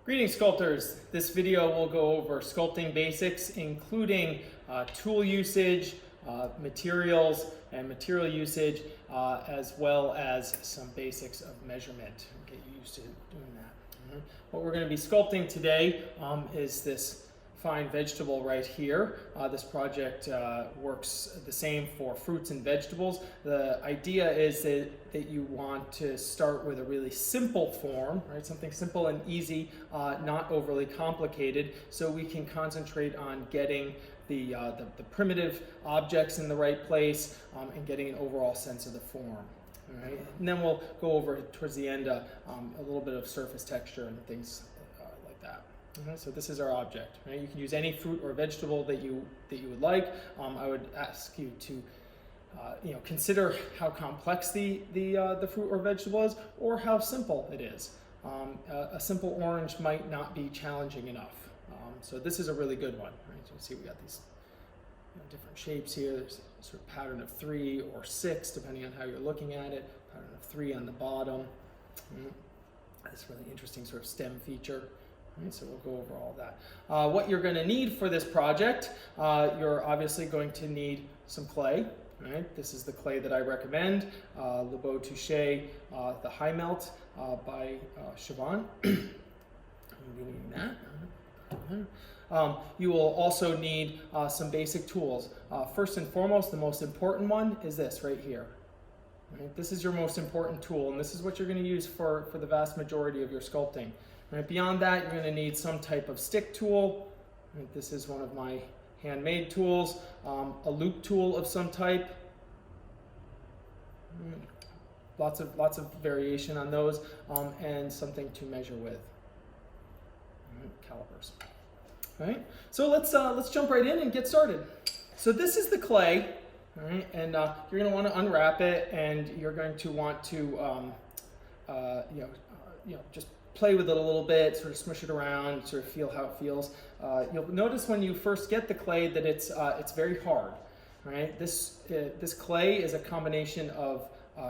Greetings, sculptors. This video will go over sculpting basics, including tool usage, materials and material usage, as well as some basics of measurement. Get used to doing that. What we're going to be sculpting today is this fine vegetable right here. This project works the same for fruits and vegetables. The idea is that you want to start with a really simple form, right? Something simple and easy, not overly complicated, so we can concentrate on getting the primitive objects in the right place and getting an overall sense of the form. All right? And then we'll go over towards the end a little bit of surface texture and things like that. Okay, so this is our object. Right? You can use any fruit or vegetable that you would like. I would ask you to consider how complex the fruit or vegetable is, or how simple it is. A simple orange might not be challenging enough. So this is a really good one. Right? So you see we got these different shapes here. There's a sort of pattern of 3 or 6, depending on how you're looking at it. Pattern of 3 on the bottom. This really interesting sort of stem feature. Right, so we'll go over all that. What you're going to need for this project, you're obviously going to need some clay. Right? This is the clay that I recommend, Le Beau Touche, the High Melt by Siobhan. I'm doing that. You will also need some basic tools. First and foremost, the most important one is this right here. Right? This is your most important tool, and this is what you're going to use for the vast majority of your sculpting. Right? Beyond that, you're going to need some type of stick tool. Right? This is one of my handmade tools, a loop tool of some type. Lots of variation on those, and something to measure with. Calipers. All right. So let's jump right in and get started. So this is the clay, all right, and you're going to want to unwrap it, and you're going to want to just play with it a little bit, sort of smush it around, sort of feel how it feels. You'll notice when you first get the clay that it's very hard. Right? This clay is a combination of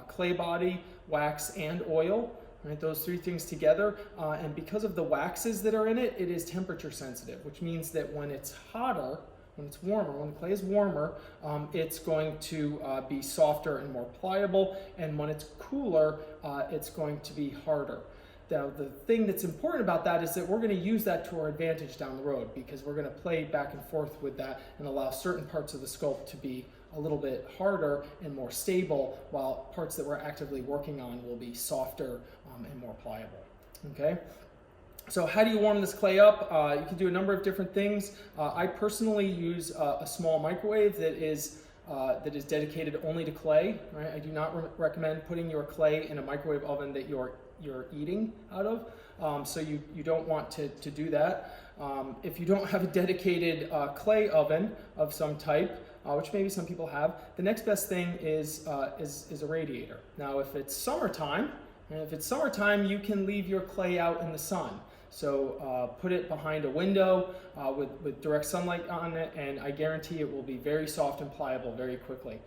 clay body, wax, and oil. Right? Those three things together, and because of the waxes that are in it, it is temperature sensitive, which means that when it's hotter, when it's warmer, when the clay is warmer, it's going to be softer and more pliable, and when it's cooler, it's going to be harder. Now, the thing that's important about that is that we're going to use that to our advantage down the road, because we're going to play back and forth with that and allow certain parts of the sculpt to be a little bit harder and more stable, while parts that we're actively working on will be softer and more pliable. Okay? So how do you warm this clay up? You can do a number of different things. I personally use a small microwave that is dedicated only to clay. Right? I do not recommend putting your clay in a microwave oven that you're eating out of, so you don't want to do that. If you don't have a dedicated clay oven of some type, which maybe some people have, the next best thing is a radiator. Now, if it's summertime, you can leave your clay out in the sun. So put it behind a window with direct sunlight on it, and I guarantee it will be very soft and pliable very quickly.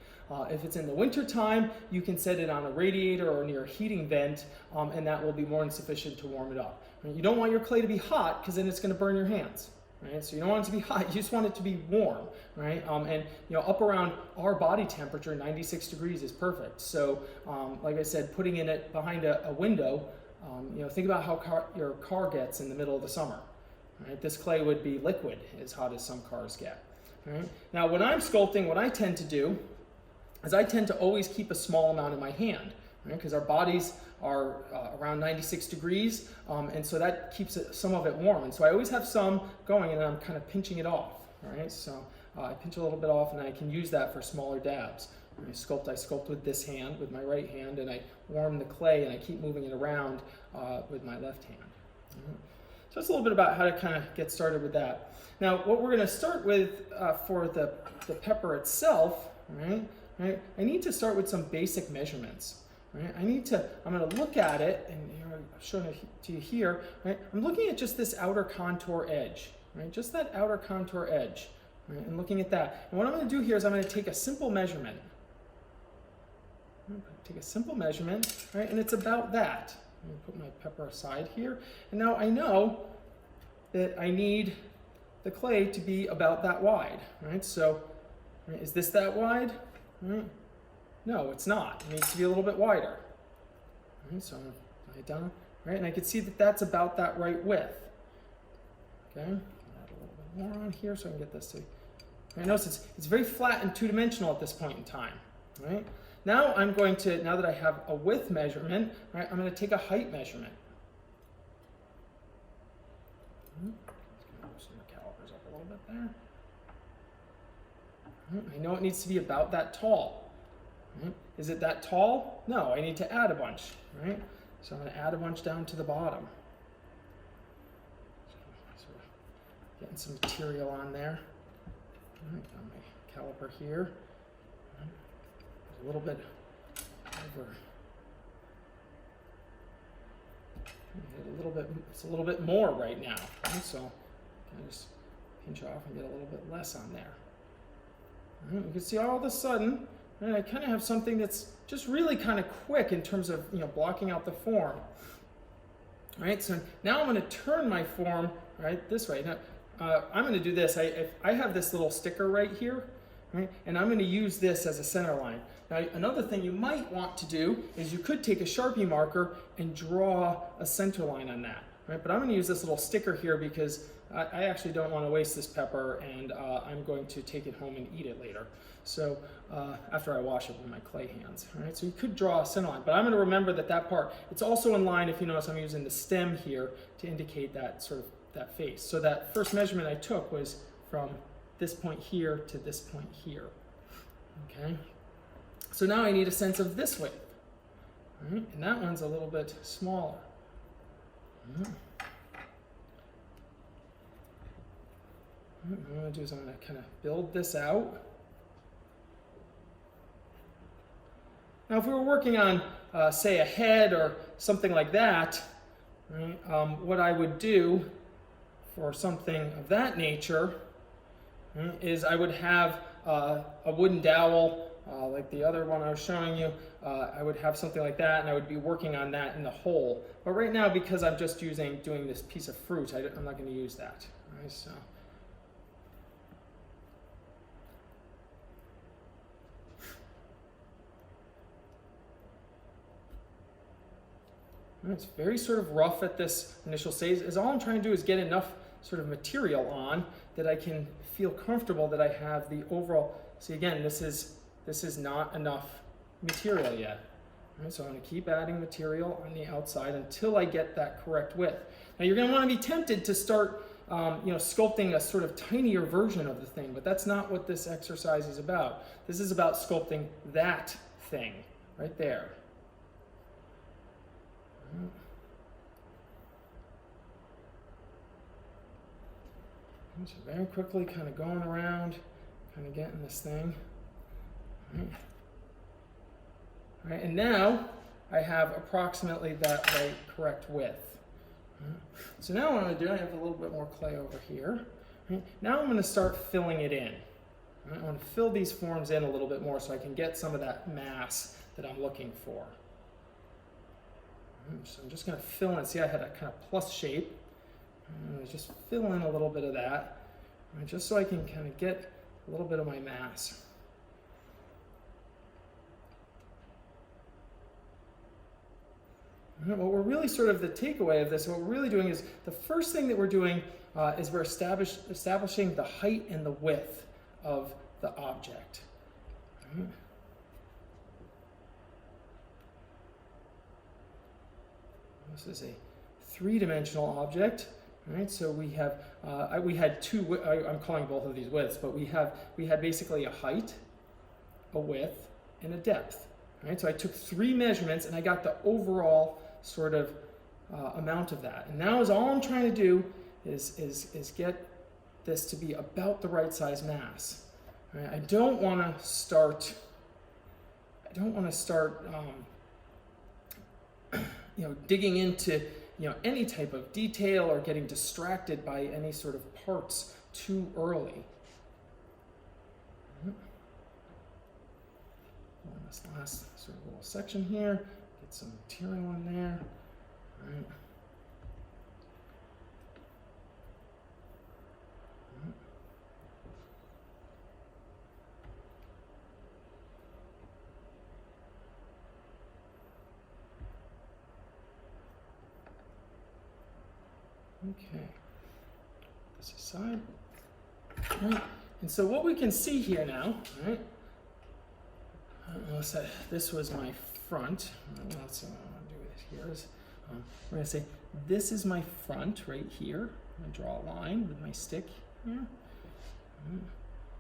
If it's in the winter time, you can set it on a radiator or near a heating vent, and that will be more than sufficient to warm it up. You don't want your clay to be hot, because then it's going to burn your hands. Right? So you don't want it to be hot, you just want it to be warm. Right? And up around our body temperature, 96 degrees is perfect. So like I said, putting it behind a window, think about how your car gets in the middle of the summer. Right? This clay would be liquid, as hot as some cars get. Right? Now, when I'm sculpting, what I tend to do is I tend to always keep a small amount in my hand, because our bodies are around 96 degrees, and so that keeps some of it warm. And so I always have some going, and I'm kind of pinching it off. Right? So I pinch a little bit off, and I can use that for smaller dabs. When I sculpt with this hand, with my right hand, and I warm the clay, and I keep moving it around with my left hand. So that's a little bit about how to kind of get started with that. Now, what we're going to start with for the pepper itself, right? I need to start with some basic measurements. Right? I'm going to look at it, and I'm showing it to you here. Right? I'm looking at just this outer contour edge, right? Just that outer contour edge, right? And looking at that. And what I'm going to do here is I'm going to take a simple measurement. Right? And it's about that. I'm going to put my pepper aside here. And now I know that I need the clay to be about that wide, right? So, right, is this that wide? Right? No, it's not. It needs to be a little bit wider. Right, so I'm going to lay it down, right? And I can see that that's about that right width. Okay, add a little bit more on here so I can get this to. Right, notice it's very flat and two-dimensional at this point in time, right? Now I'm going to, now that I have a width measurement, right, I'm going to take a height measurement. Let's move some calipers up a little bit there. I know it needs to be about that tall. Right? Is it that tall? No, I need to add a bunch, right? So I'm going to add a bunch down to the bottom. So getting some material on there. All right, got my caliper here. A little bit over. It's a little bit more right now. Right? So I just pinch off and get a little bit less on there. Right, you can see all of a sudden, right, I kind of have something that's just really kind of quick in terms of blocking out the form. Right, so now I'm going to turn my form right this way. Now I'm going to do this. I have this little sticker right here, right, and I'm going to use this as a center line. Now another thing you might want to do is you could take a Sharpie marker and draw a center line on that. Right, but I'm going to use this little sticker here because I actually don't want to waste this pepper, and I'm going to take it home and eat it later. So after I wash it with my clay hands. Right? So you could draw a center line, but I'm going to remember that part, it's also in line. If you notice, I'm using the stem here to indicate that sort of that face. So that first measurement I took was from this point here to this point here. Okay. So now I need a sense of this width. Right? And that one's a little bit smaller. What I'm going to do is I'm going to kind of build this out. Now if we were working on, say, a head or something like that, right, what I would do for something of that nature, right, is I would have a wooden dowel, like the other one I was showing you. I would have something like that, and I would be working on that in the hole. But right now, because I'm just doing this piece of fruit, I'm not going to use that. Right, so. It's very sort of rough at this initial stage. All I'm trying to do is get enough sort of material on that I can feel comfortable that I have the overall. See, again, this is not enough material yet. Right, so I'm going to keep adding material on the outside until I get that correct width. Now you're going to want to be tempted to start sculpting a sort of tinier version of the thing, but that's not what this exercise is about. This is about sculpting that thing right there. So very quickly kind of going around, kind of getting this thing. Right, and now I have approximately that correct width. So now what I'm going to do, I have a little bit more clay over here. Right, now I'm going to start filling it in. Right, I want to fill these forms in a little bit more so I can get some of that mass that I'm looking for. So I'm just going to fill in. See, I had a kind of plus shape. I'm going to just fill in a little bit of that, right, just so I can kind of get a little bit of my mass. Right, what we're really sort of the takeaway of this, what we're really doing is the first thing that we're doing is we're establishing the height and the width of the object. Right. This is a three-dimensional object, right? So we have we had two. I'm calling both of these widths, but we had basically a height, a width, and a depth, right? So I took three measurements and I got the overall sort of amount of that. And now all I'm trying to do is get this to be about the right size mass. Right? I don't want to start. Digging into any type of detail or getting distracted by any sort of parts too early. This last sort of little section here, get some material in there. Right. Okay, this aside. All right. And so what we can see here now, right? Let's say this was my front. Let's do it here. We're going to say this is my front right here. I'm going to draw a line with my stick here. I'm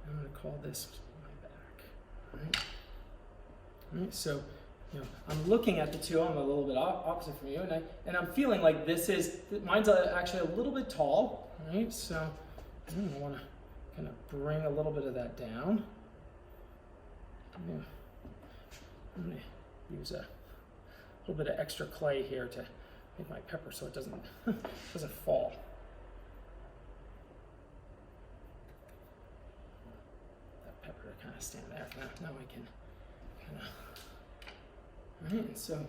going to call this my back. All right. All right. So, I'm looking at the two. I'm a little bit opposite from you, and I'm feeling like mine's actually a little bit tall. Right. So I want to kind of bring a little bit of that down. Yeah. I'm going to use a little bit of extra clay here to make my pepper so it doesn't fall. That pepper to kind of stand there. Now I can kind of. All right, so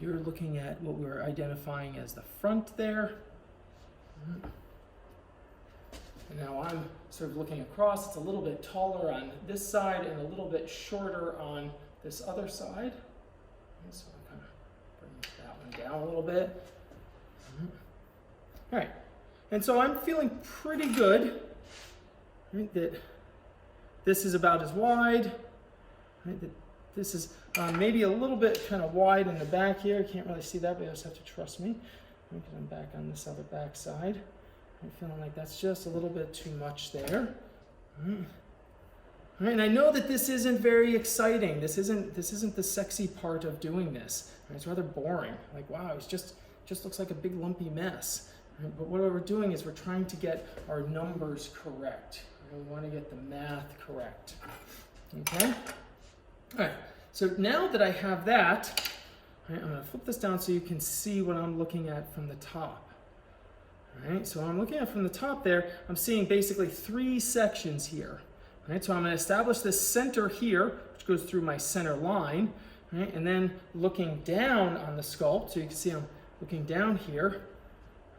you're looking at what we're identifying as the front there. And now I'm sort of looking across. It's a little bit taller on this side and a little bit shorter on this other side. And so I'm kind of bringing that one down a little bit. All right, and so I'm feeling pretty good, right, that this is about as wide, right, that this is maybe a little bit kind of wide in the back here. I can't really see that, but you just have to trust me, because I'm back on this other back side. I'm feeling like that's just a little bit too much there. All right, and I know that this isn't very exciting. This isn't the sexy part of doing this. Right? It's rather boring. Like, wow, it just looks like a big lumpy mess. Right? But what we're doing is we're trying to get our numbers correct. Right? We want to get the math correct. Okay? All right, so now that I have that, right, I'm going to flip this down so you can see what I'm looking at from the top. All right, so I'm looking at from the top there, I'm seeing basically 3 sections here. All right, so I'm going to establish this center here, which goes through my center line, right, and then looking down on the sculpt, so you can see I'm looking down here.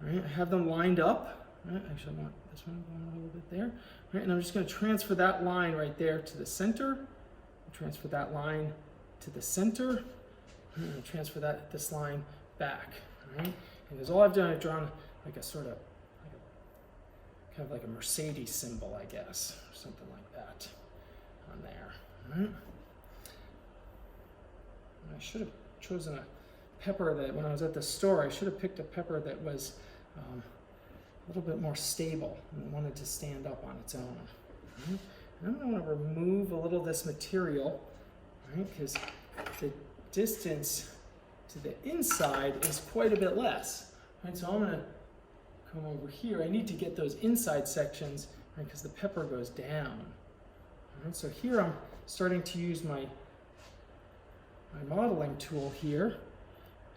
Right, I have them lined up. Right, actually, I want this one going a little bit there. Right, and I'm just going to transfer that line right there to the center. Transfer that line to the center. And transfer this line back. Right, and as all I've done, I've drawn like a sort of, kind of like a Mercedes symbol, I guess, or something like that on there. Right. And I should have chosen a pepper that, when I was at the store, I should have picked a pepper that was a little bit more stable and wanted to stand up on its own. Right. And I'm going to remove a little of this material, right, because the distance to the inside is quite a bit less. Right, so I'm going to come over here. I need to get those inside sections, right, because the pepper goes down. Right, so here I'm starting to use my modeling tool here,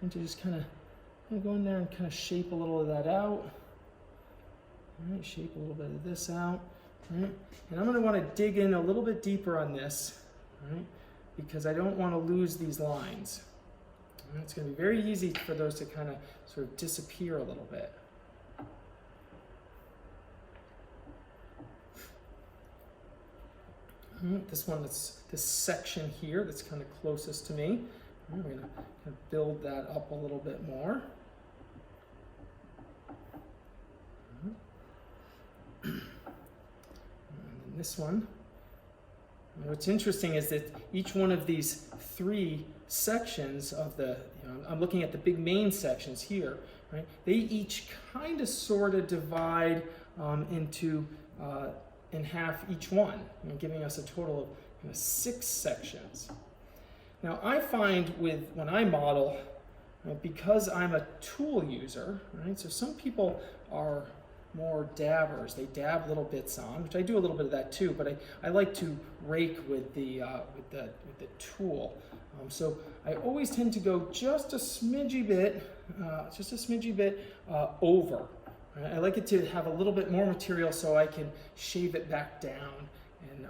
and to just kind of go in there and kind of shape a little of that out. Right, shape a little bit of this out. Right, and I'm going to want to dig in a little bit deeper on this, right, because I don't want to lose these lines. Right, it's going to be very easy for those to kind of sort of disappear a little bit. This one, this section here that's kind of closest to me, I'm going to kind of build that up a little bit more. And this one, and what's interesting is that each one of these 3 sections of the, I'm looking at the big main sections here, right? They each kind of sort of divide into in half each one, giving us a total of 6 sections. Now I find when I model, right, because I'm a tool user, right? So some people are more dabbers. They dab little bits on, which I do a little bit of that too, but I like to rake with the tool. So I always tend to go just a smidgy bit over. Right? I like it to have a little bit more material so I can shave it back down and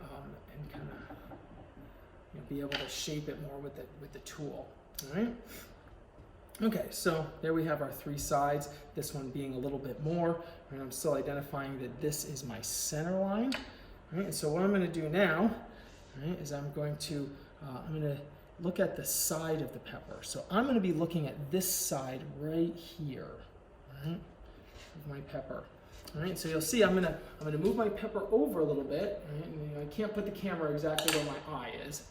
kind of be able to shape it more with the tool. All right. Okay, so there we have our 3 sides, this one being a little bit more, and I'm still identifying that this is my center line. Right, and so what I'm going to do now, right, is I'm going to look at the side of the pepper. So I'm going to be looking at this side right here. Right? of my pepper. All right, so you'll see I'm gonna move my pepper over a little bit. Right? And, you know, I can't put the camera exactly where my eye is.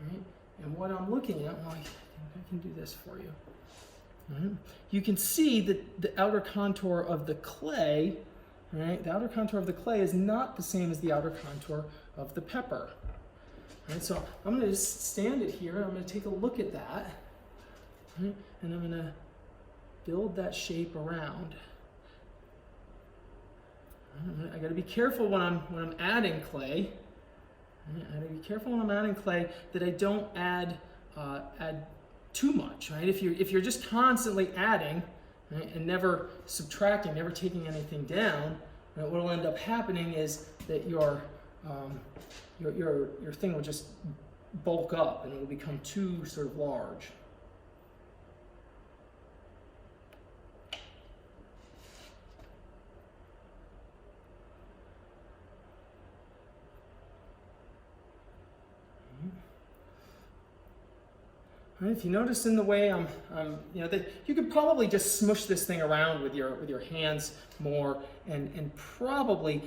Right? And what I'm looking at, well, I can do this for you. Right? You can see that the outer contour of the clay, right? The outer contour of the clay is not the same as the outer contour of the pepper. Right? So I'm going to just stand it here. I'm going to take a look at that, right? And I'm going to build that shape around. Right? I got to be careful when I'm adding clay. Right? I got to be careful when I'm adding clay that I don't add too much, right? If you're just constantly adding, right, and never subtracting, never taking anything down, right, what will end up happening is that your thing will just bulk up and it will become too sort of large. Right, if you notice in the way I'm you know, you could probably just smush this thing around with your hands more and probably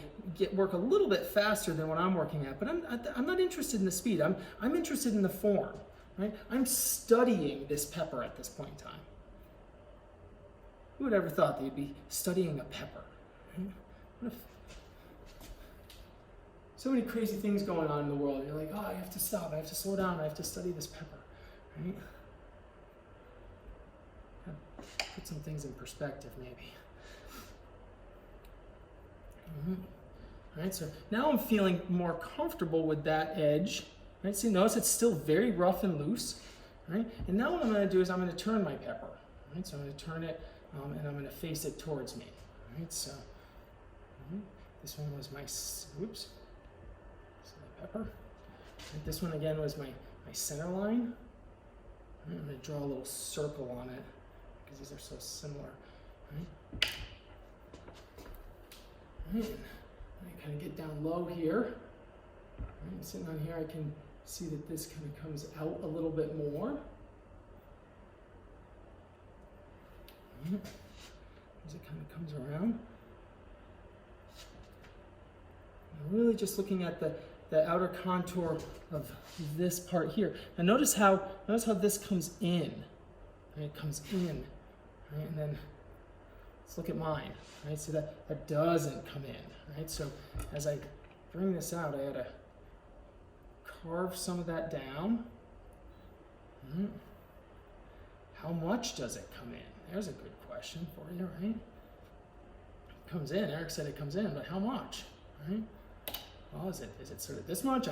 work a little bit faster than what I'm working at. But I'm not interested in the speed. I'm interested in the form. Right? I'm studying this pepper at this point in time. Who would ever thought that you'd be studying a pepper? Right? What if, so many crazy things going on in the world. You're like, oh, I have to stop. I have to slow down. I have to study this pepper. Right? Put some things in perspective, maybe. All right, so now I'm feeling more comfortable with that edge. Right? See, notice it's still very rough and loose. Right? And now what I'm going to do is I'm going to turn my pepper. Right? So I'm going to turn it and I'm going to face it towards me. Right? So this one was my pepper. Right? This one again was my center line. I'm going to draw a little circle on it because these are so similar. Right? Right. I kind of get down low here. Right. Sitting on here, I can see that this kind of comes out a little bit more. Right. As it kind of comes around. I'm really just looking at the outer contour of this part here. Now notice how this comes in. Right? It comes in. Right? And then let's look at mine. Right? So that doesn't come in. Right? So as I bring this out, I had to carve some of that down. Right? How much does it come in? There's a good question for you, right? It comes in. Eric said it comes in, but how much? Right? Well, is it sort of this much? Do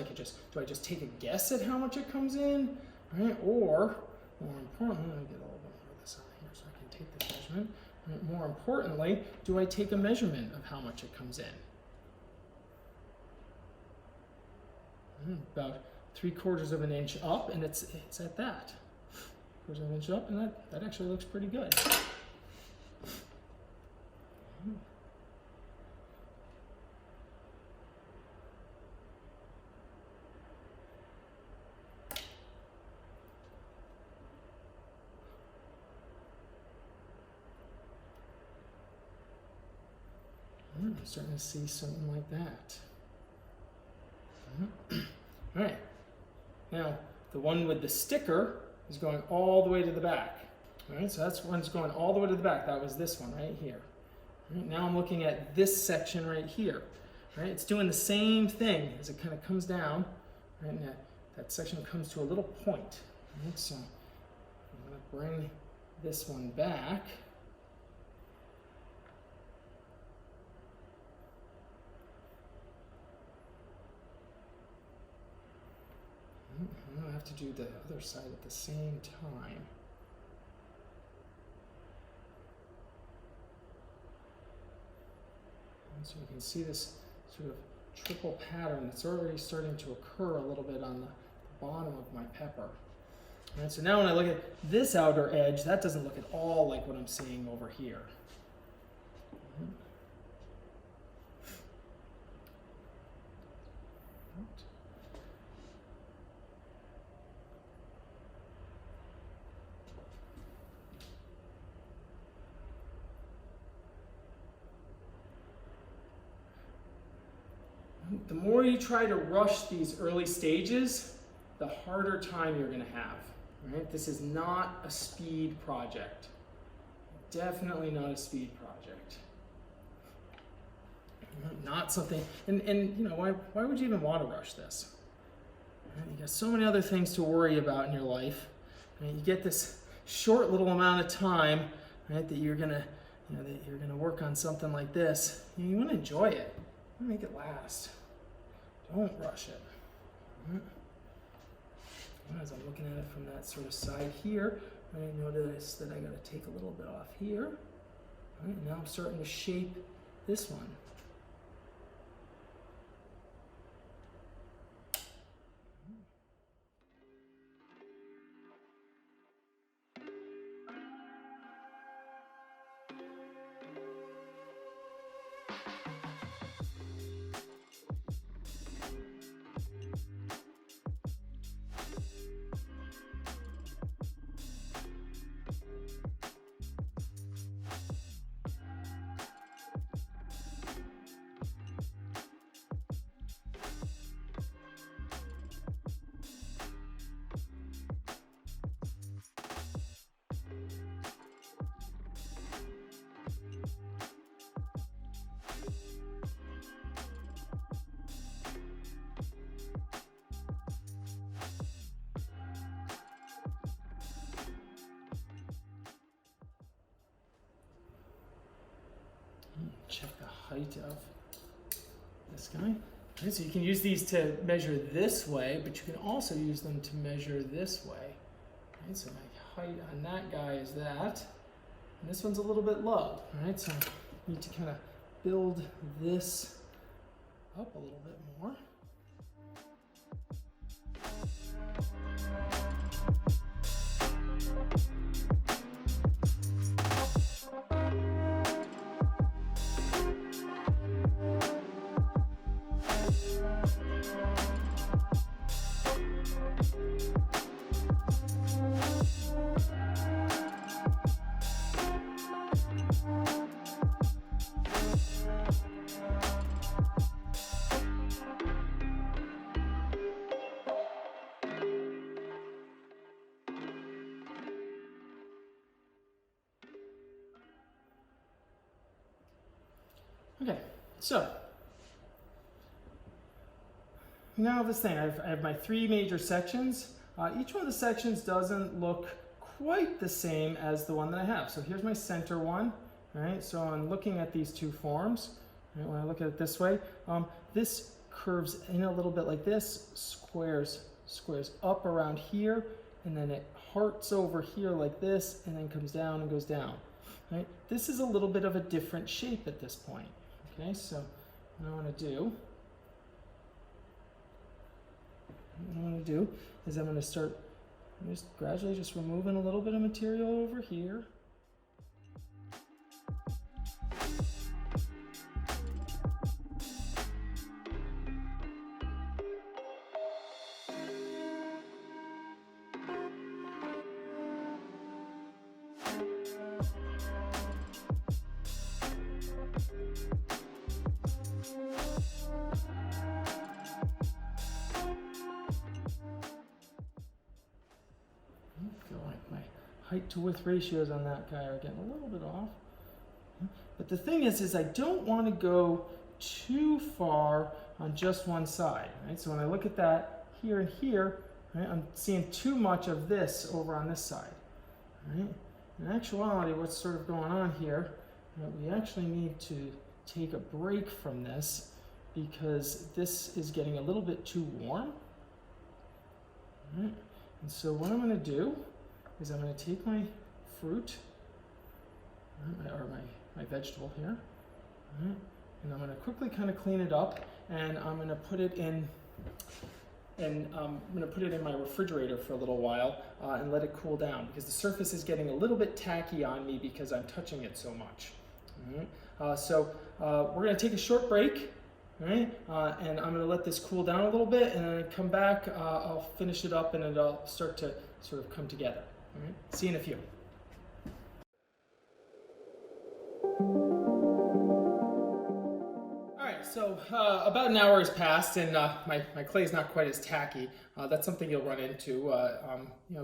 I just take a guess at how much it comes in, right? Or more importantly, let me get a little bit more of this on here so I can take this measurement. Right? More importantly, do I take a measurement of how much it comes in? About 3/4 of an inch up, and it's at that. 1/4 of an inch up, and that actually looks pretty good. I'm starting to see something like that. All right. Now, the one with the sticker is going all the way to the back. All right, so that's one's going all the way to the back. That was this one right here. All right, now I'm looking at this section right here. Right, it's doing the same thing as it kind of comes down. Right, and that section comes to a little point. Right, so I'm going to bring this one back. I have to do the other side at the same time. And so you can see this sort of triple pattern that's already starting to occur a little bit on the bottom of my pepper. All right, so now when I look at this outer edge, that doesn't look at all like what I'm seeing over here. The more you try to rush these early stages, the harder time you're going to have. Right? This is not a speed project. Definitely not a speed project. Not something, and you know, why would you even want to rush this? Right? You got so many other things to worry about in your life. Right? You get this short little amount of time, right, that you're gonna work on something like this. You want to enjoy it. You want to make it last. Don't rush it. Right? As I'm looking at it from that sort of side here, I notice that I got to take a little bit off here. Right, and now I'm starting to shape this one. Check the height of this guy. Okay, so you can use these to measure this way, but you can also use them to measure this way. Okay, so my height on that guy is that, and this one's a little bit low. Right, so I need to kind of build this up a little bit more. Okay, so now this thing, I have my three major sections. Each one of the sections doesn't look quite the same as the one that I have. So here's my center one, right? So I'm looking at these two forms. Right? When I look at it this way, this curves in a little bit like this, squares up around here, and then it hearts over here like this, and then comes down and goes down. Right? This is a little bit of a different shape at this point. Okay, so what I want to do is I'm going to start just gradually just removing a little bit of material over here. Height to width ratios on that guy are getting a little bit off. But the thing is I don't want to go too far on just one side, right? So when I look at that here and here, right, I'm seeing too much of this over on this side, right? In actuality, what's sort of going on here, right, we actually need to take a break from this because this is getting a little bit too warm, right? And so what I'm going to do is I'm going to take my fruit, or my vegetable here, right, and I'm going to quickly kind of clean it up, and I'm going to put it in, my refrigerator for a little while and let it cool down because the surface is getting a little bit tacky on me because I'm touching it so much. Right? So we're going to take a short break, right? And I'm going to let this cool down a little bit, and then I come back. I'll finish it up, and it'll start to sort of come together. All right, see you in a few. All right, So about an hour has passed, and my clay is not quite as tacky. That's something you'll run into.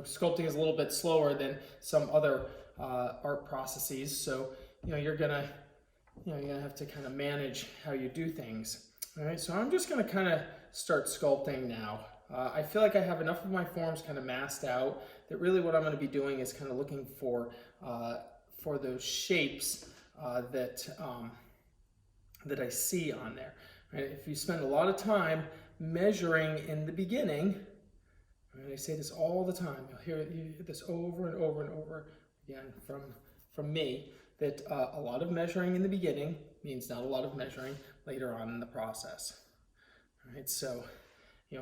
Sculpting is a little bit slower than some other art processes, so you're gonna have to kind of manage how you do things. All right, so I'm just gonna kind of start sculpting now. I feel like I have enough of my forms kind of masked out that really what I'm going to be doing is kind of looking for those shapes that I see on there. Right? If you spend a lot of time measuring in the beginning, and I say this all the time, you'll hear this over and over and over again from me, that a lot of measuring in the beginning means not a lot of measuring later on in the process. All right, so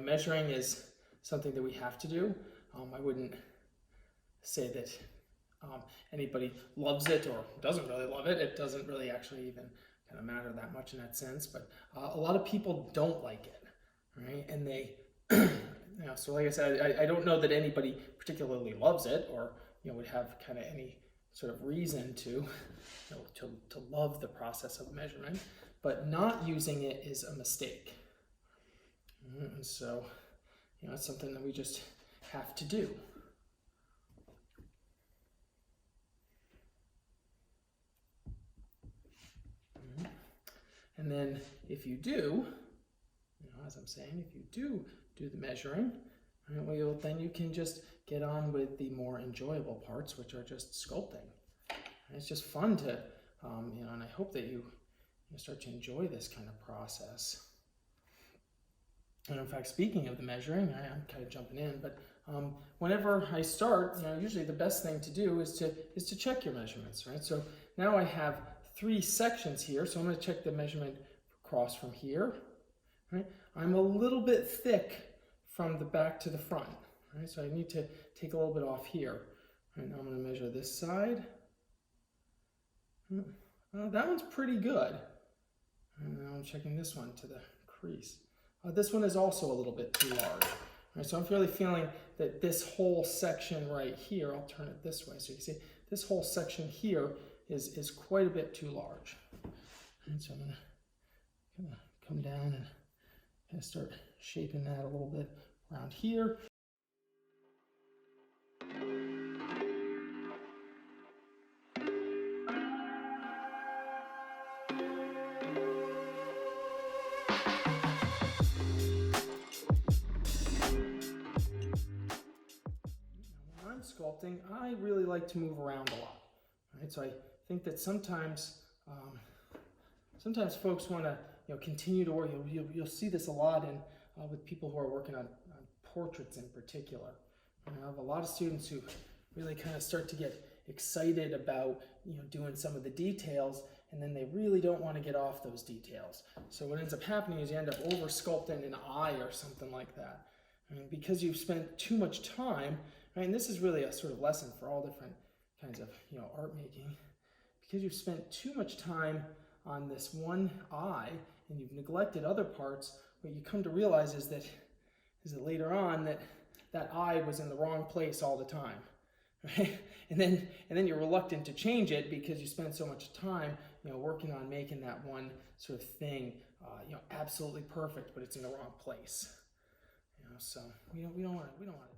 measuring is something that we have to do. I wouldn't say that anybody loves it or doesn't really love it. It doesn't really actually even kind of matter that much in that sense, but a lot of people don't like it, right? And they, so like I said, I don't know that anybody particularly loves it or would have kind of any sort of reason to love the process of measurement, but not using it is a mistake. And so, it's something that we just have to do. And then if you do, as I'm saying, if you do the measuring, well, then you can just get on with the more enjoyable parts, which are just sculpting. And it's just fun to, and I hope that you start to enjoy this kind of process. And in fact, speaking of the measuring, I'm kind of jumping in, but whenever I start, usually the best thing to do is to check your measurements, right? So now I have 3 sections here, so I'm going to check the measurement across from here, right? I'm a little bit thick from the back to the front, right? So I need to take a little bit off here. Right, now I'm going to measure this side. That one's pretty good. And now I'm checking this one to the crease. This one is also a little bit too large. Right, so I'm really feeling that this whole section right here, I'll turn it this way so you can see, this whole section here is quite a bit too large. And so I'm going to kind of come down and kind of start shaping that a little bit around here. Sculpting, I really like to move around a lot, right? So I think that sometimes folks want to continue to work. You'll see this a lot in with people who are working on portraits in particular. I have a lot of students who really kind of start to get excited about doing some of the details, and then they really don't want to get off those details. So what ends up happening is you end up over sculpting an eye or something like that. Because you've spent too much time. Right, and this is really a sort of lesson for all different kinds of art making. Because you've spent too much time on this one eye and you've neglected other parts, what you come to realize is that later on that eye was in the wrong place all the time. Right? And then you're reluctant to change it because you spend so much time working on making that one sort of thing absolutely perfect, but it's in the wrong place. So we don't want to do that.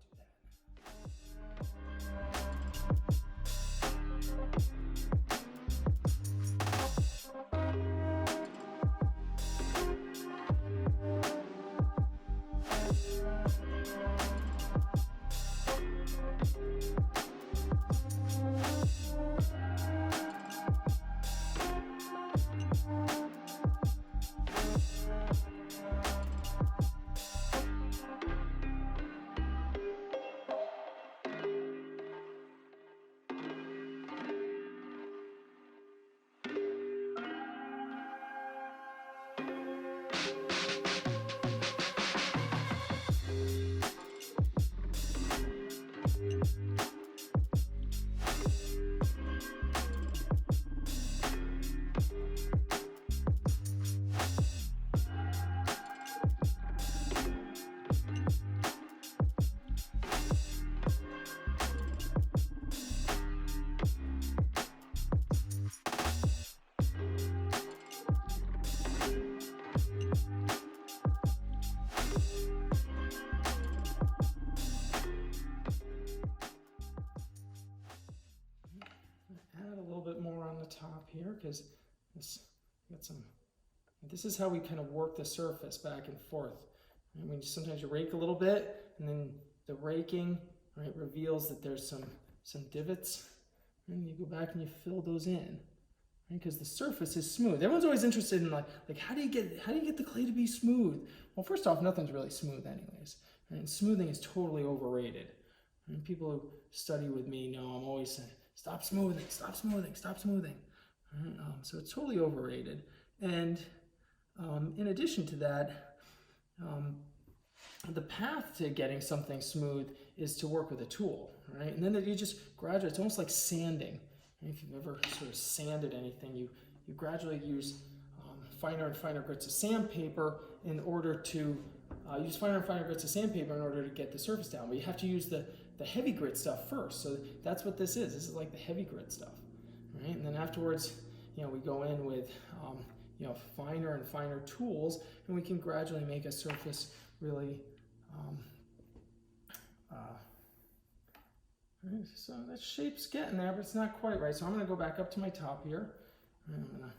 because this is how we kind of work the surface back and forth. And when sometimes you rake a little bit, and then the raking, right, reveals that there's some divots, and you go back and you fill those in, right, because the surface is smooth. Everyone's always interested in like how do you get the clay to be smooth? Well, first off, nothing's really smooth anyways, right? And smoothing is totally overrated. And people who study with me know I'm always saying, stop smoothing, stop smoothing, stop smoothing. Right? So it's totally overrated. And in addition to that, the path to getting something smooth is to work with a tool, right? And then you just gradually, it's almost like sanding. If you've ever sort of sanded anything, you gradually use finer and finer grits of sandpaper in order to use finer and finer grits of sandpaper in order to get the surface down. But you have to use the heavy grit stuff first. So that's what this is. This is like the heavy grit stuff, right? And then afterwards, we go in with finer and finer tools, and we can gradually make a surface really. So that shape's getting there, but it's not quite right. So I'm going to go back up to my top here, and I'm going to.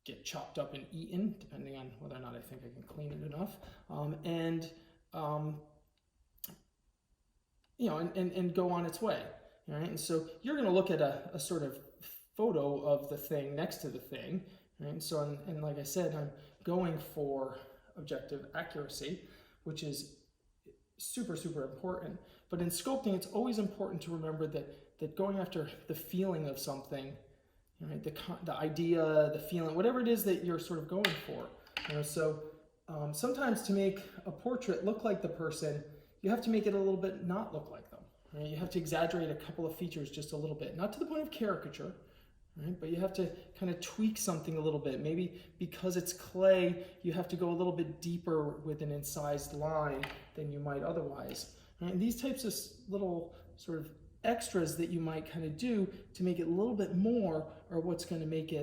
Get chopped up and eaten, depending on whether or not I think I can clean it enough. and go on its way. All right, and so you're going to look at a sort of photo of the thing next to the thing, right? And so, and like I said, I'm going for objective accuracy, which is super, super important. But in sculpting, it's always important to remember that going after the feeling of something, right? The idea, the feeling, whatever it is that you're sort of going for. So sometimes to make a portrait look like the person, you have to make it a little bit not look like them. Right? You have to exaggerate a couple of features just a little bit, not to the point of caricature, right? But you have to kind of tweak something a little bit. Maybe because it's clay, you have to go a little bit deeper with an incised line than you might otherwise. Right? And these types of little sort of extras that you might kind of do to make it a little bit more are what's going to make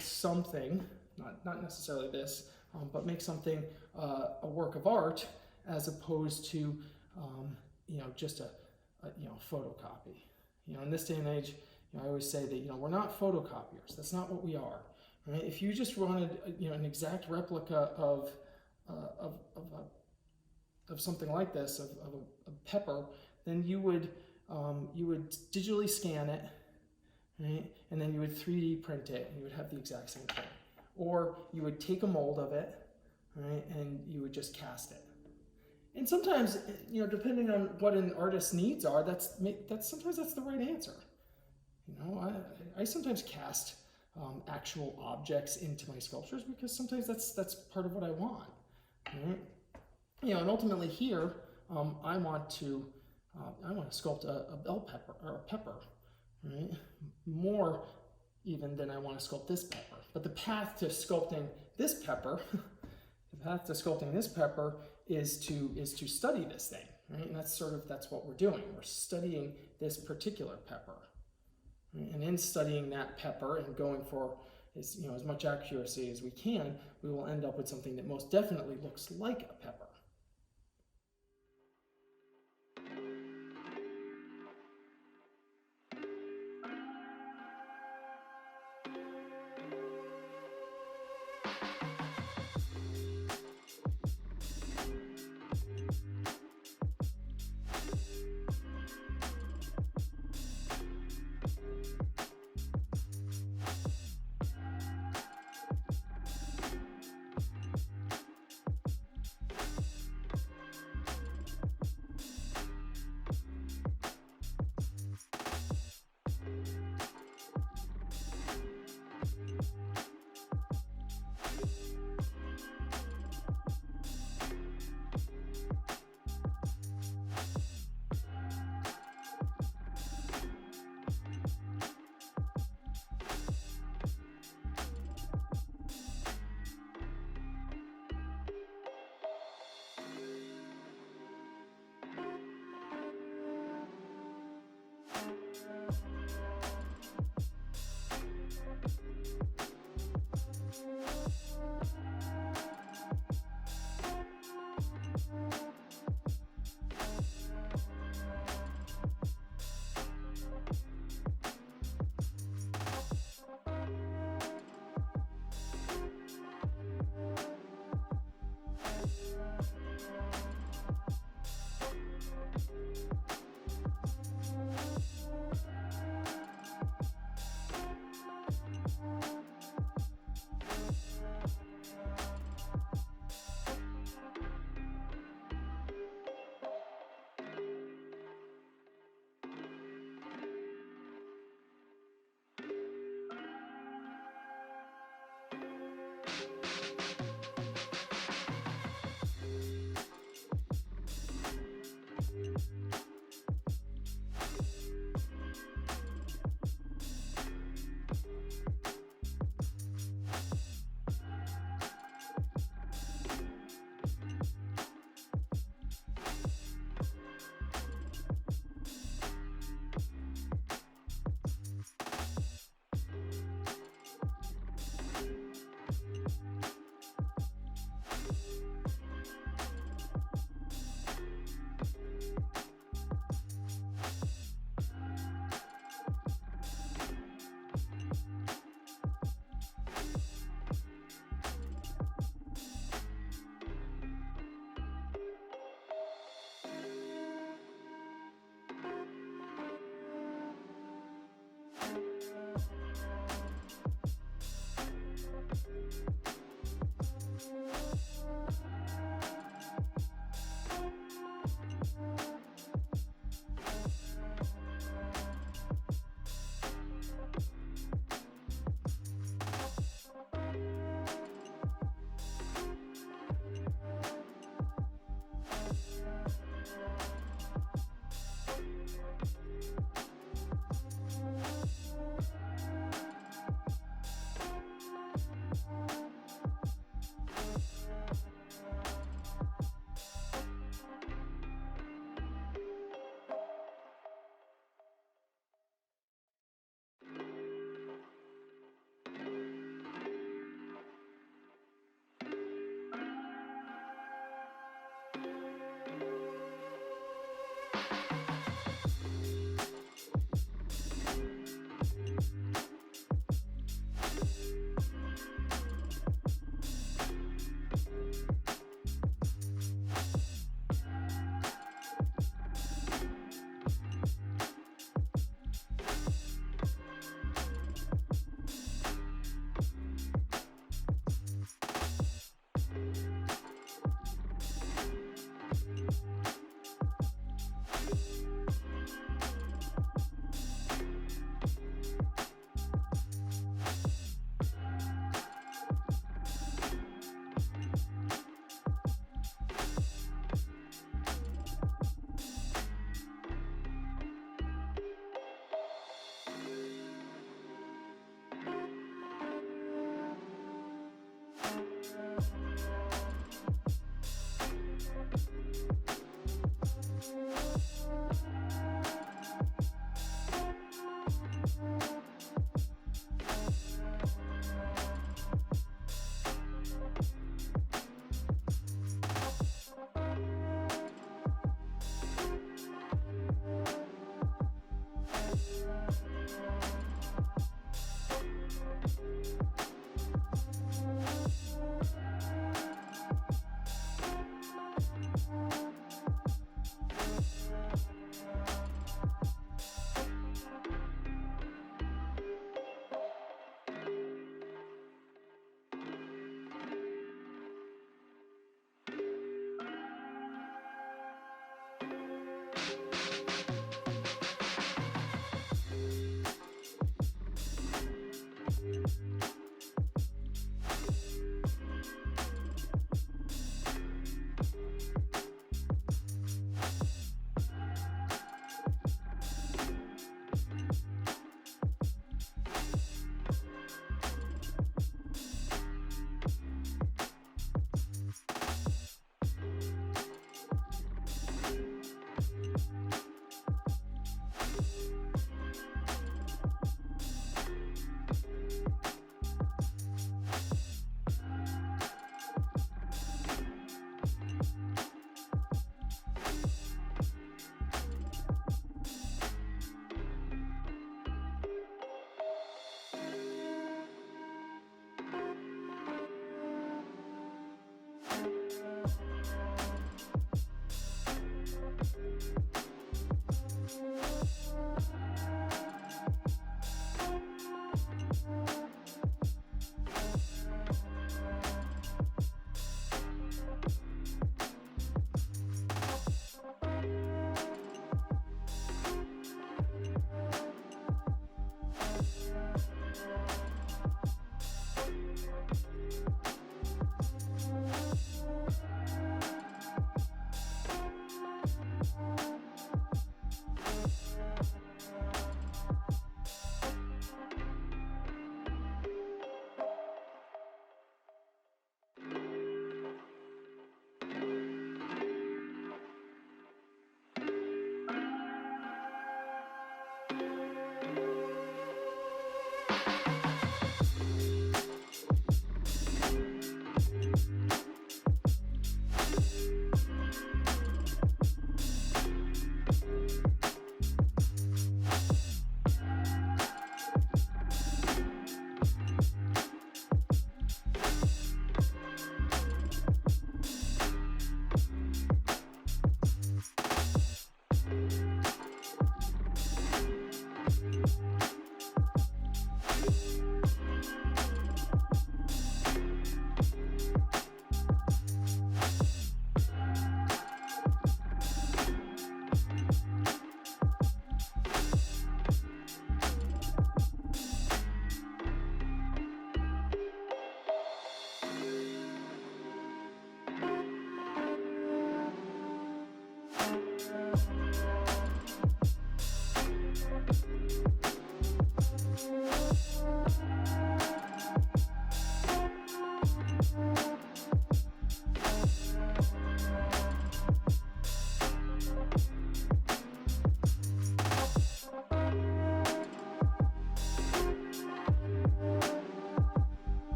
something, not necessarily this, but make something a work of art as opposed to just a photocopy. In this day and age, I always say that we're not photocopiers. That's not what we are. Right? If you just wanted an exact replica of something like this, of a pepper, then you would digitally scan it, right? And then you would 3D print it, and you would have the exact same thing. Or you would take a mold of it, right, and you would just cast it. And sometimes, depending on what an artist's needs are, sometimes that's the right answer. I sometimes cast actual objects into my sculptures because sometimes that's part of what I want. Right? And ultimately here, I want to sculpt a bell pepper or a pepper, right? More even than I want to sculpt this pepper. But the path to sculpting this pepper, is to study this thing, right? And that's what we're doing. We're studying this particular pepper, right? And in studying that pepper and going for as much accuracy as we can, we will end up with something that most definitely looks like a pepper.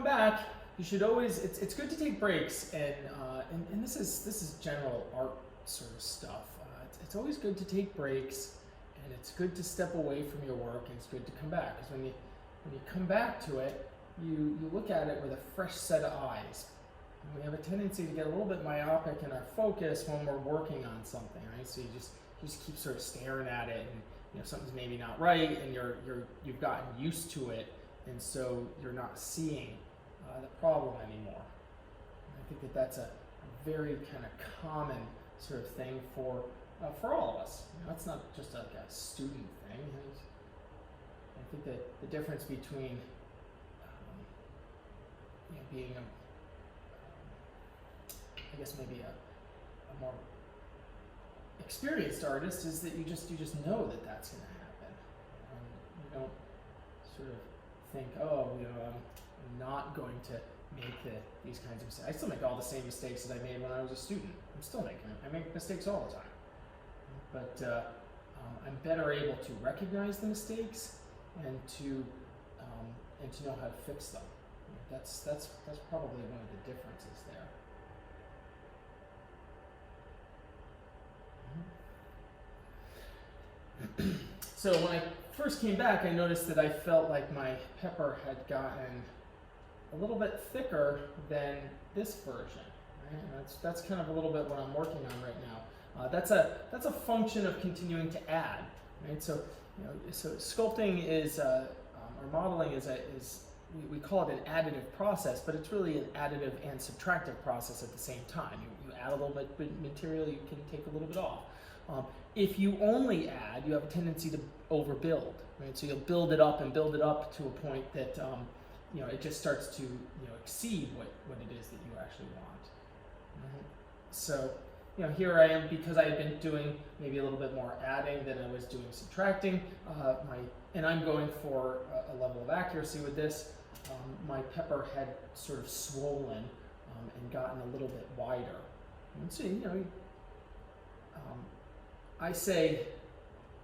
come back, you should always, it's good to take breaks, and this is general art sort of stuff. It's always good to take breaks, and it's good to step away from your work, and it's good to come back, because when you come back to it, you look at it with a fresh set of eyes. And we have a tendency to get a little bit myopic in our focus when we're working on something, right? So you just keep sort of staring at it, and something's maybe not right, and you've gotten used to it, and so you're not seeing the problem anymore. And I think that's a very kind of common sort of thing for all of us. It's not just like a student thing. I think that the difference between being I guess maybe a more experienced artist is that you just know that that's going to happen. You don't sort of think, oh, I'm not going to make these kinds of mistakes. I still make all the same mistakes that I made when I was a student. I'm still making them. I make mistakes all the time. But I'm better able to recognize the mistakes and to know how to fix them. That's probably one of the differences there. So when I first came back, I noticed that I felt like my pepper had gotten a little bit thicker than this version. Right? And that's kind of a little bit what I'm working on right now. That's a function of continuing to add. Right? So so sculpting is or modeling is we call it an additive process, but it's really an additive and subtractive process at the same time. You add a little bit of material, you can take a little bit off. If you only add, you have a tendency to overbuild, right? So you'll build it up to a point that it just starts to exceed what it is that you actually want. Right? So here I am, because I had been doing maybe a little bit more adding than I was doing subtracting. And I'm going for a level of accuracy with this. My pepper had sort of swollen and gotten a little bit wider. And so I say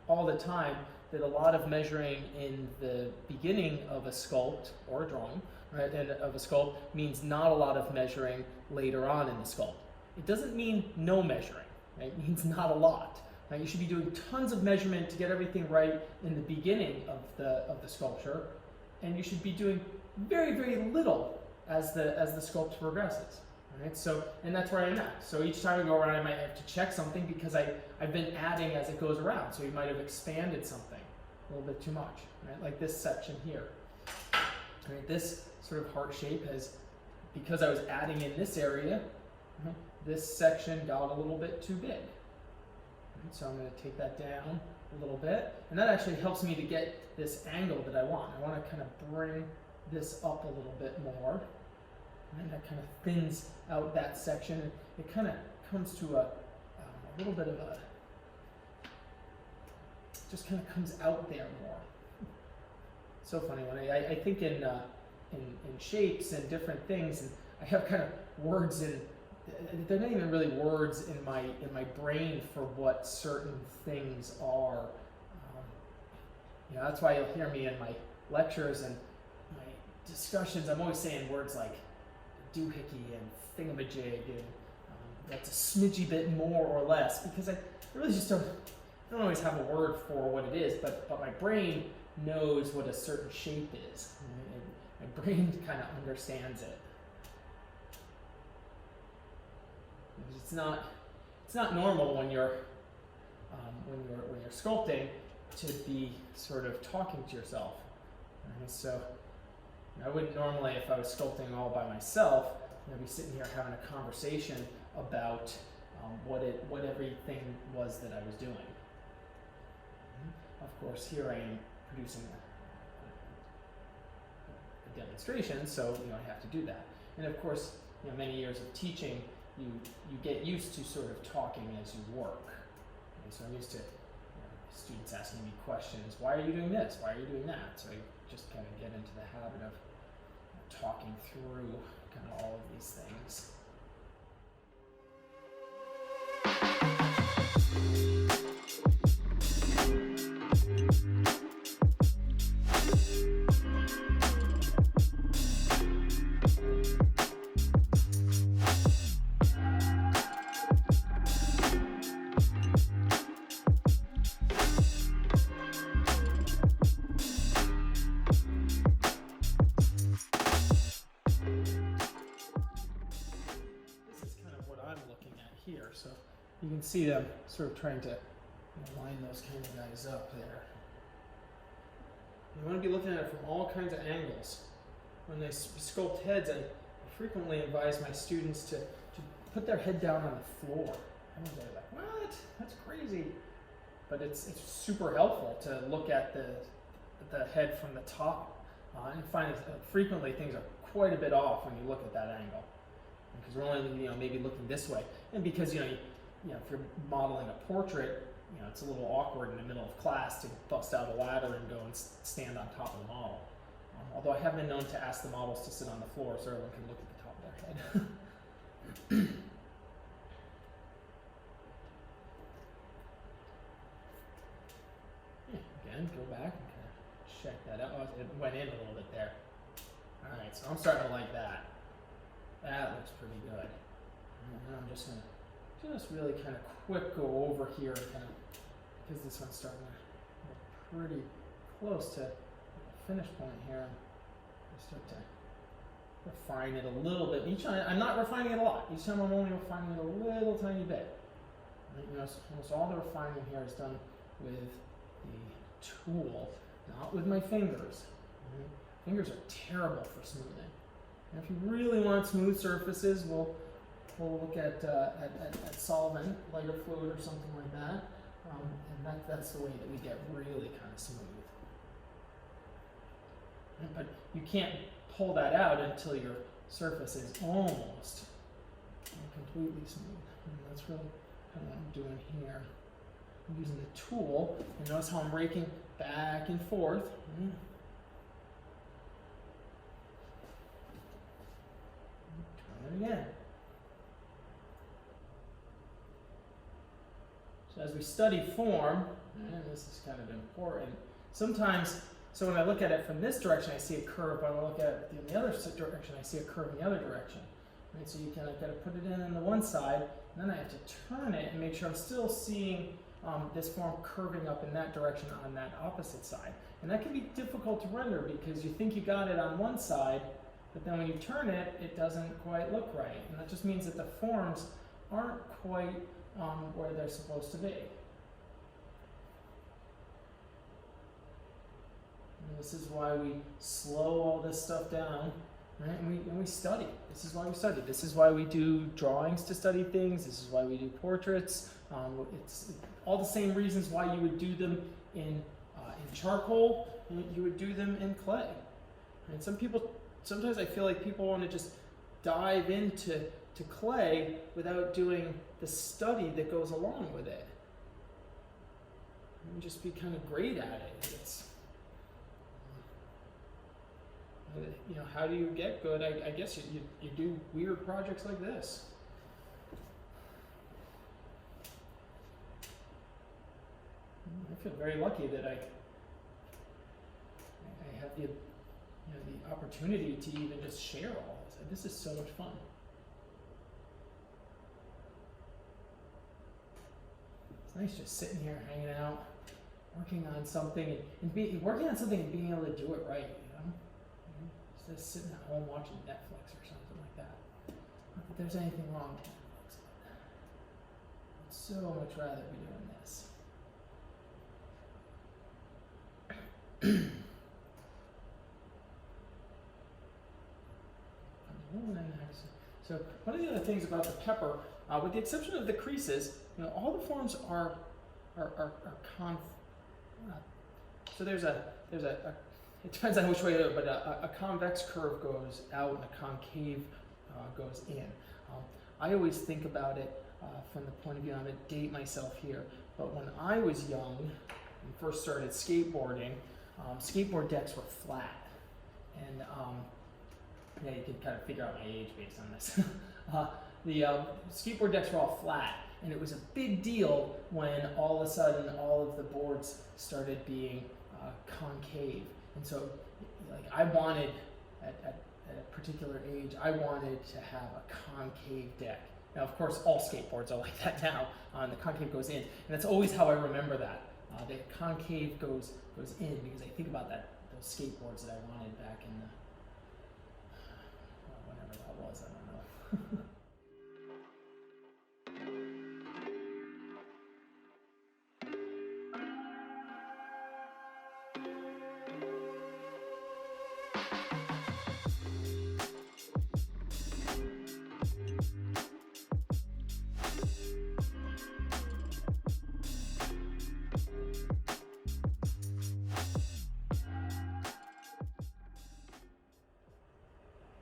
all the time that a lot of measuring in the beginning of a sculpt or a drawing, right, and of a sculpt means not a lot of measuring later on in the sculpt. It doesn't mean no measuring, right? It means not a lot. Right? You should be doing tons of measurement to get everything right in the beginning of the sculpture, and you should be doing very, very little as the sculpture progresses. Right? So, and that's where I'm at. So each time I go around, I might have to check something because I've been adding as it goes around. So you might have expanded something a little bit too much, right? Like this section here. Right? This sort of heart shape has, because I was adding in this area, right, this section got a little bit too big. Right? So I'm going to take that down a little bit, and that actually helps me to get this angle that I want. I want to kind of bring this up a little bit more. And that kind of thins out that section. It kind of comes to a little bit of just kind of comes out there more. So funny when I think in shapes and different things, and I have kind of words in. They're not even really words in my brain for what certain things are. That's why you'll hear me in my lectures and my discussions. I'm always saying words like doohickey and thingamajig, and that's a smidgy bit more or less, because I really just don't always have a word for what it is, but my brain knows what a certain shape is. Right? My brain kind of understands it. It's not normal when you're sculpting to be sort of talking to yourself. Right? So I wouldn't normally, if I was sculpting all by myself, be sitting here having a conversation about what everything was that I was doing. Of course, here I am producing a demonstration, so I have to do that. And of course, many years of teaching, you get used to sort of talking as you work. And so I'm used to students asking me questions. Why are you doing this? Why are you doing that? So I just kind of get into the habit of talking through kind of all of these things. can see them sort of trying to line those kind of guys up there. You want to be looking at it from all kinds of angles. When I sculpt heads, I frequently advise my students to put their head down on the floor. And they're like, what? That's crazy. But it's super helpful to look at the head from the top. And find that frequently things are quite a bit off when you look at that angle. Because we're only maybe looking this way. And because if you're modeling a portrait, it's a little awkward in the middle of class to bust out a ladder and go and stand on top of the model. Although I have been known to ask the models to sit on the floor so everyone can look at the top of their head. Again, go back and kind of check that out. Oh, it went in a little bit there. All right, so I'm starting to like that. That looks pretty good. And then I'm just going to really kind of quick go over here and kind of, because this one's starting to look pretty close to the finish point here. I start to refine it a little bit. Each time, I'm not refining it a lot. Each time I'm only refining it a little tiny bit. Almost all the refining here is done with the tool, not with my fingers. Fingers are terrible for smoothing. And if you really want smooth surfaces, we'll look at solvent, lighter fluid or something like that. And that's the way that we get really kind of smooth. But you can't pull that out until your surface is almost completely smooth. And that's really kind of what I'm doing here. I'm using the tool, and notice how I'm raking back and forth. Turn it again. So as we study form, and this is kind of important, sometimes, so when I look at it from this direction, I see a curve, but when I look at it in the other direction, I see a curve in the other direction. Right? So you kind of got to put it in on the one side, and then I have to turn it and make sure I'm still seeing this form curving up in that direction on that opposite side. And that can be difficult to render because you think you got it on one side, but then when you turn it, it doesn't quite look right. And that just means that the forms aren't quite where they're supposed to be. And this is why we slow all this stuff down, right? And we study. This is why we study. This is why we do drawings to study things. This is why we do portraits. It's all the same reasons why you would do them in charcoal, you would do them in clay. And sometimes I feel like people want to just dive into clay without doing the study that goes along with it. And just be kind of great at it. It's, how do you get good? I guess you do weird projects like this. I feel very lucky that I have the opportunity to even just share all this. This is so much fun. It's nice just sitting here, hanging out, working on something, and being able to do it right. Just sitting at home watching Netflix or something like that. Not that there's anything wrong with Netflix, but I'd so much rather be doing this. So one of the other things about the pepper, with the exception of the creases, all the forms are so there's a it depends on which way you do it, but a convex curve goes out and a concave goes in. I always think about it from the point of view, I'm going to date myself here, but when I was young and first started skateboarding, skateboard decks were flat. And you can kind of figure out my age based on this. The skateboard decks were all flat, and it was a big deal when all of a sudden all of the boards started being concave. And so, I wanted, at a particular age, I wanted to have a concave deck. Now, of course, all skateboards are like that now, and the concave goes in. And that's always how I remember that. The concave goes in, because I think about those skateboards that I wanted back in the, whenever that was, I don't know.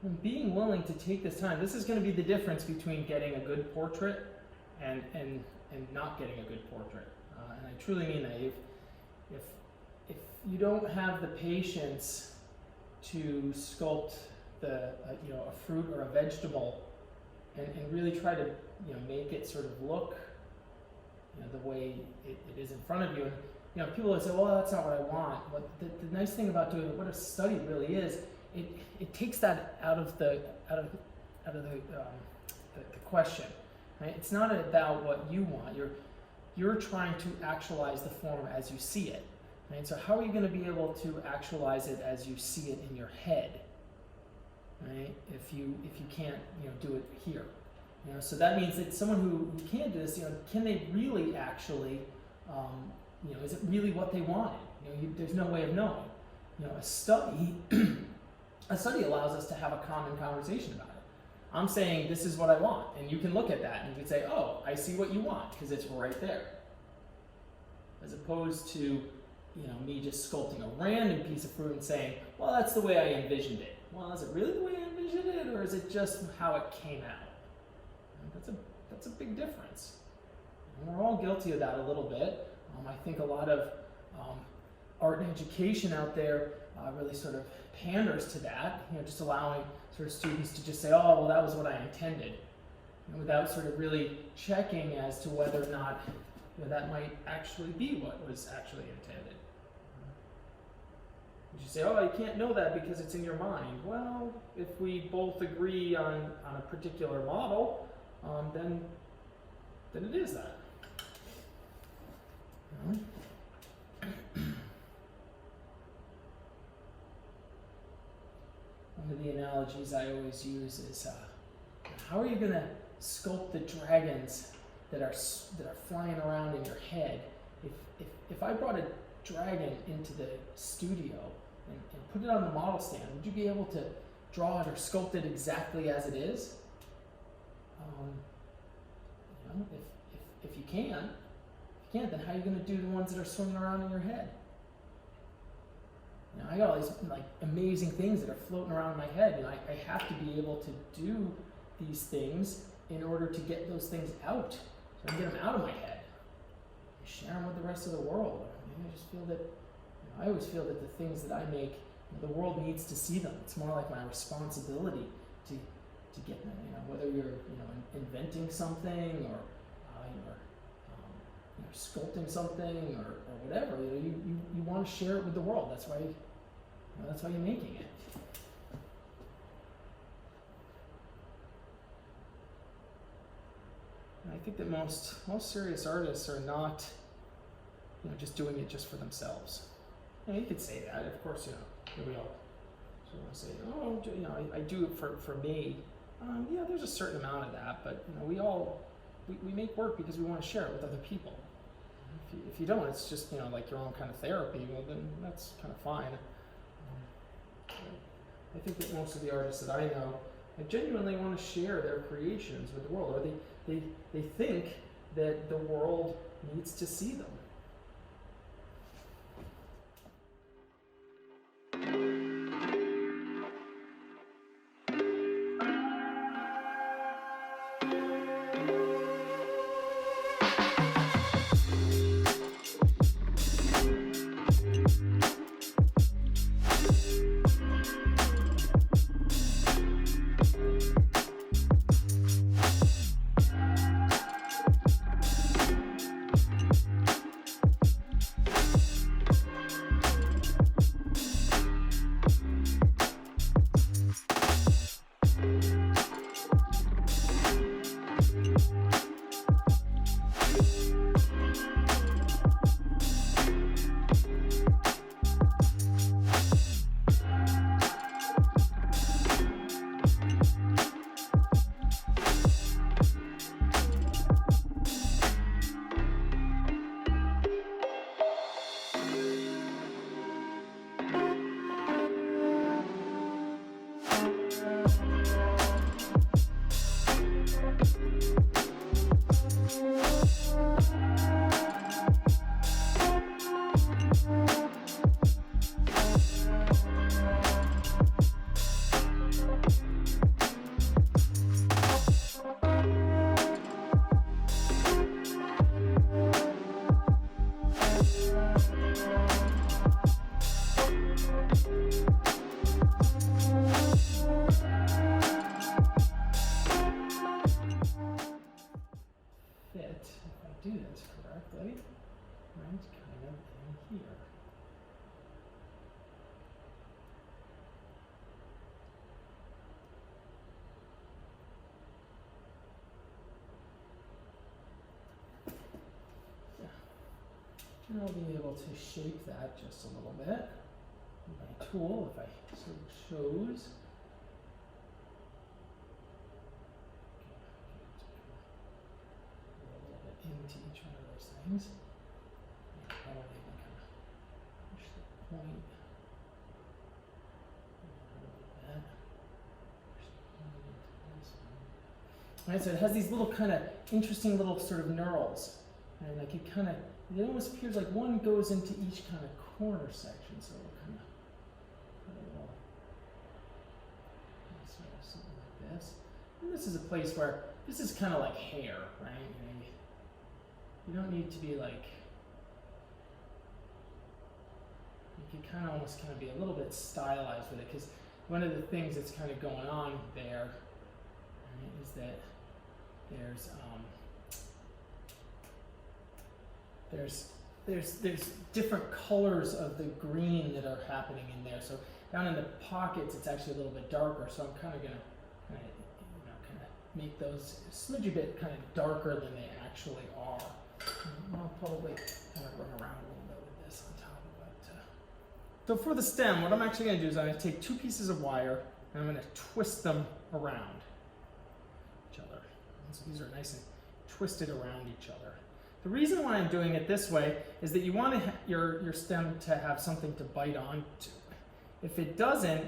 And being willing to take this time, this is going to be the difference between getting a good portrait and not getting a good portrait. And I truly mean that. If you don't have the patience to sculpt a fruit or a vegetable and really try to make it sort of look the way it is in front of you, and people would say, well, that's not what I want. But the nice thing about doing what a study really is, it takes that out of the question, right? It's not about what you want. You're trying to actualize the form as you see it, right? So how are you going to be able to actualize it as you see it in your head, right? If you can't do it here, so that means that someone who can't do this, can they really actually, is it really what they wanted? There's no way of knowing. A study. A study allows us to have a common conversation about it. I'm saying this is what I want, and you can look at that and you can say, oh, I see what you want, because it's right there. As opposed to, me just sculpting a random piece of fruit and saying, well, that's the way I envisioned it. Well, is it really the way I envisioned it, or is it just how it came out? That's a big difference. And we're all guilty of that a little bit. I think a lot of art and education out there really sort of panders to that, just allowing sort of students to just say, oh, well, that was what I intended, without sort of really checking as to whether or not that might actually be what was actually intended. You say, oh, I can't know that because it's in your mind. Well, if we both agree on a particular model, then it is that. One of the analogies I always use is, how are you going to sculpt the dragons that are flying around in your head? If I brought a dragon into the studio and put it on the model stand, would you be able to draw it or sculpt it exactly as it is? If you can't, then how are you going to do the ones that are swimming around in your head? I got all these amazing things that are floating around in my head, and I have to be able to do these things in order to get those things out, so I can get them out of my head, and share them with the rest of the world. I just feel that I always feel that the things that I make, the world needs to see them. It's more like my responsibility to get them. Whether you're inventing something or you're sculpting something or whatever, you want to share it with the world. That's why you're making it. And I think that most serious artists are not just doing it just for themselves. You could say that, of course. We all sort of say, oh, I do it for me. Yeah, there's a certain amount of that, but we make work because we want to share it with other people. If you don't, it's just like your own kind of therapy. Well, then that's kind of fine. I think that most of the artists that I know, genuinely want to share their creations with the world, or they think that the world needs to see them. here. And I'll be able to shape that just a little bit with my tool if I so chose. A little bit into each one of those things. Probably even kind of push the point a little bit. Push the point into this one. Alright, so it has these little kind of interesting little sort of knurls. And I could kind of, it almost appears like one goes into each kind of corner section, so we'll kind of put a little, sort of something like this. And this is a place where, this is kind of like hair, right? You don't need to be like, you can kind of almost kind of be a little bit stylized with it, because one of the things that's kind of going on there, right, is that there's different colors of the green that are happening in there. So down in the pockets, it's actually a little bit darker. So I'm kind of gonna make those a smidgy bit kind of darker than they actually are. I'll probably kind of run around a little bit with this on top of it. So for the stem, what I'm actually gonna do is I'm gonna take two pieces of wire and I'm gonna twist them around each other. And so these are nice and twisted around each other. The reason why I'm doing it this way is that you want your stem to have something to bite onto. If it doesn't,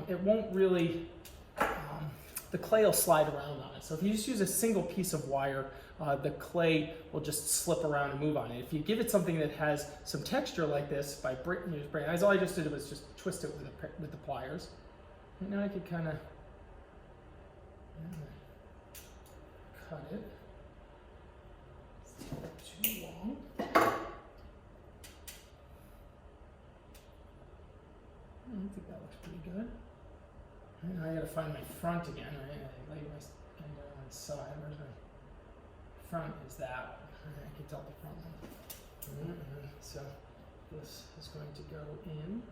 it won't really, the clay will slide around on it. So if you just use a single piece of wire, the clay will just slip around and move on it. If you give it something that has some texture like this, by breaking, all I just did was just twist it with the pliers. And now I could kind of cut it. Too long. I think that looks pretty good. And now I gotta find my front again, right? I lay my kind of on the side. Where's my front? Is that one? I can tell the front one. So this is going to go in.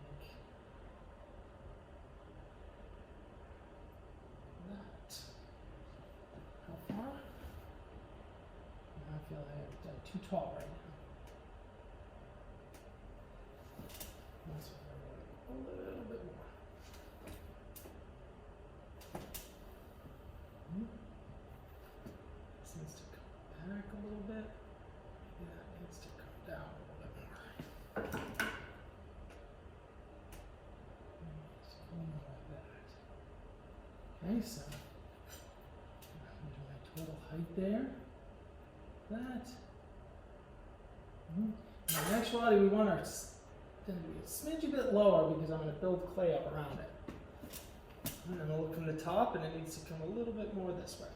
Like that. How far? I feel like I'm too tall right now. That's a little bit more. This needs to come back a little bit. Maybe that needs to come down a little bit more. Just like that. Okay, so I'm do my total height there. That. Now in actuality, we want our stem to be a smidgy bit lower because I'm going to build clay up around it. And then I'll look from the top, and it needs to come a little bit more this way.